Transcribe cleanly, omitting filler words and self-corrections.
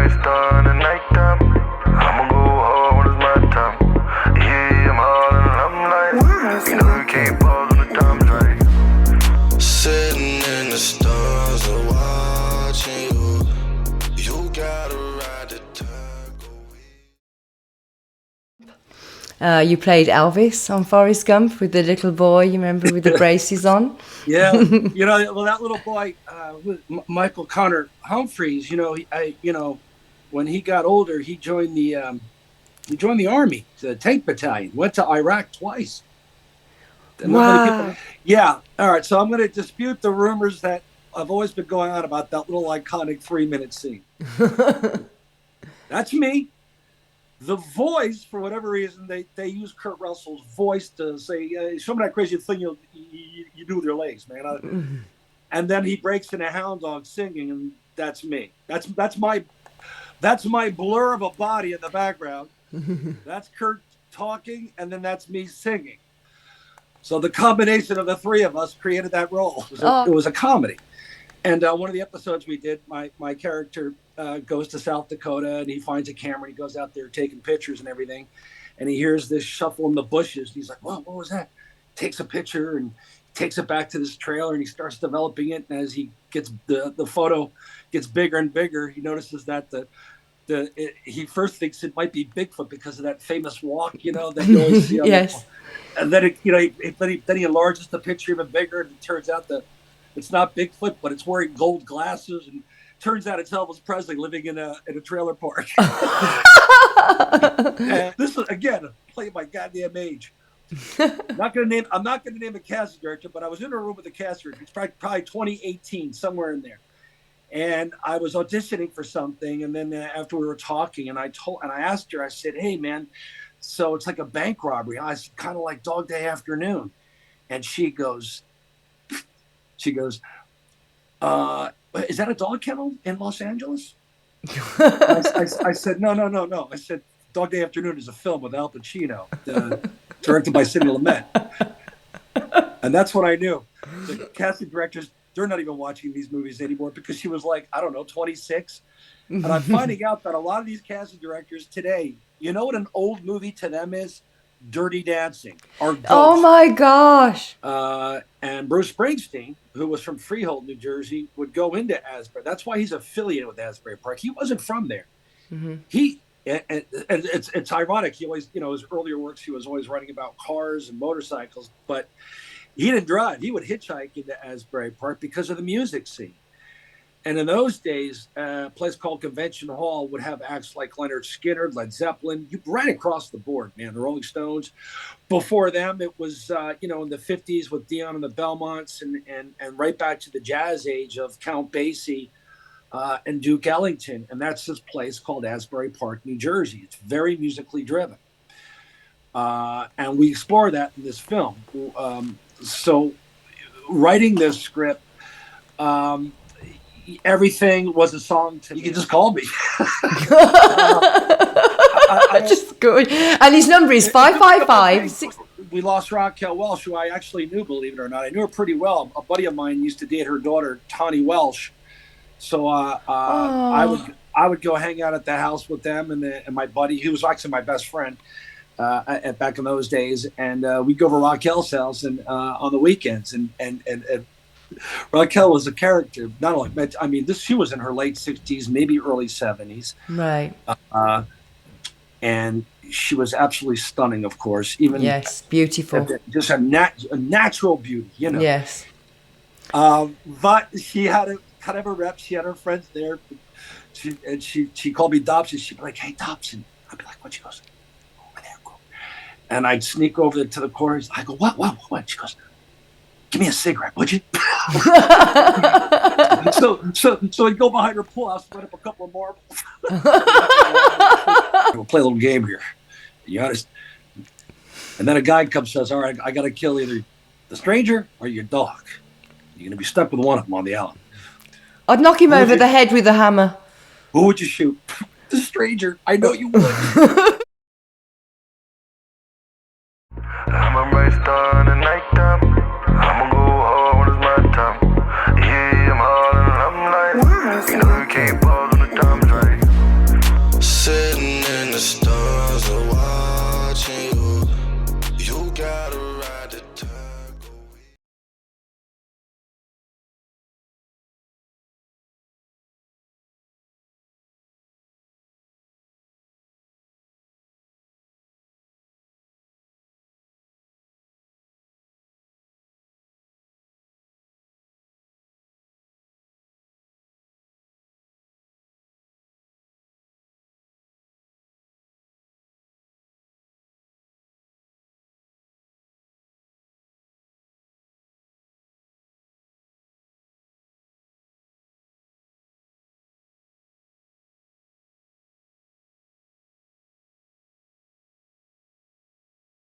bright star in the nighttime. I'ma go hard when it's my time. Yeah, I'm hard and I'm light. You know you can't pause when the time's right. Sitting in the stars and watching you. You gotta ride the tug away. You played Elvis on Forrest Gump with the little boy, you remember, with the braces on? Yeah, well, that little boy, Michael Connor Humphreys, when he got older, he joined the army, the tank battalion, went to Iraq twice. Wow. Yeah. All right. So I'm going to dispute the rumors that have always been going on about that little iconic 3-minute scene. That's me. The voice, for whatever reason, they use Kurt Russell's voice to say, show me that crazy thing you do with your legs, man. And then he breaks into hound dog singing, and that's me. That's my blur of a body in the background. That's Kurt talking, and then that's me singing. So the combination of the three of us created that role. It was a comedy. And one of the episodes we did, my character goes to South Dakota and he finds a camera. He goes out there taking pictures and everything. And he hears this shuffle in the bushes. And he's like, "Whoa, what was that?" Takes a picture and takes it back to this trailer and he starts developing it. And as he gets the photo gets bigger and bigger, he notices that he first thinks it might be Bigfoot because of that famous walk, that you always see on Yes. And then then he enlarges the picture even bigger, and it turns out that it's not Bigfoot, but it's wearing gold glasses, and turns out it's Elvis Presley living in a trailer park. And this is again playing my goddamn age. I'm not gonna name a casting director, but I was in a room with a casting director. It's probably 2018, somewhere in there. And I was auditioning for something, and then after we were talking, and I asked her, I said, "Hey, man, so it's like a bank robbery. I said, kind of like Dog Day Afternoon." And she goes, "Is that a dog kennel in Los Angeles?" I said, no. I said, "Dog Day Afternoon is a film with Al Pacino, directed by Sidney Lumet." And that's what I knew. The casting directors, they're not even watching these movies anymore because she was like, I don't know, 26. And I'm finding out that a lot of these casting directors today, you know what an old movie to them is? Dirty Dancing or Ghost. Oh my gosh. And Bruce Springsteen, who was from Freehold, New Jersey, would go into Asbury. That's why he's affiliated with Asbury Park. He wasn't from there. Mm-hmm. And it's ironic. He always, his earlier works, he was always writing about cars and motorcycles, but he didn't drive. He would hitchhike into Asbury Park because of the music scene. And in those days, a place called Convention Hall would have acts like Leonard Skinner, Led Zeppelin, right across the board, man, the Rolling Stones. Before them, it was, in the 50s with Dion and the Belmonts and right back to the jazz age of Count Basie and Duke Ellington. And that's this place called Asbury Park, New Jersey. It's very musically driven. And we explore that in this film. So writing this script, everything was a song to me. You can just call me. Just good. And his number is 555. We lost Raquel Welsh, who I actually knew, believe it or not. I knew her pretty well. A buddy of mine used to date her daughter, Tawny Welsh. So I would go hang out at the house with them and my buddy, who was actually my best friend back in those days. And we'd go over Raquel's house and on the weekends and Raquel was a character. Not only, but I mean, she was in her late 60s, maybe early 70s, right? And she was absolutely stunning, of course. Even yes, beautiful, just a natural beauty, Yes. But she had kind of a rep. She had her friends there. She called me Dobson. She'd be like, "Hey, Dobson." I'd be like, "What?" She goes, "Over there, go." And I'd sneak over to the corner. I go, "What?" She goes, "Give me a cigarette, would you?" so I'd go behind her pool house, put up a couple of marbles. We'll play a little game here. You understand? And then a guy comes and says, "All right, I got to kill either the stranger or your dog. You're going to be stuck with one of them on the island." I'd knock him over the head with a hammer. Who would you shoot? The stranger. I know you would. I'm a bright star in the nighttime.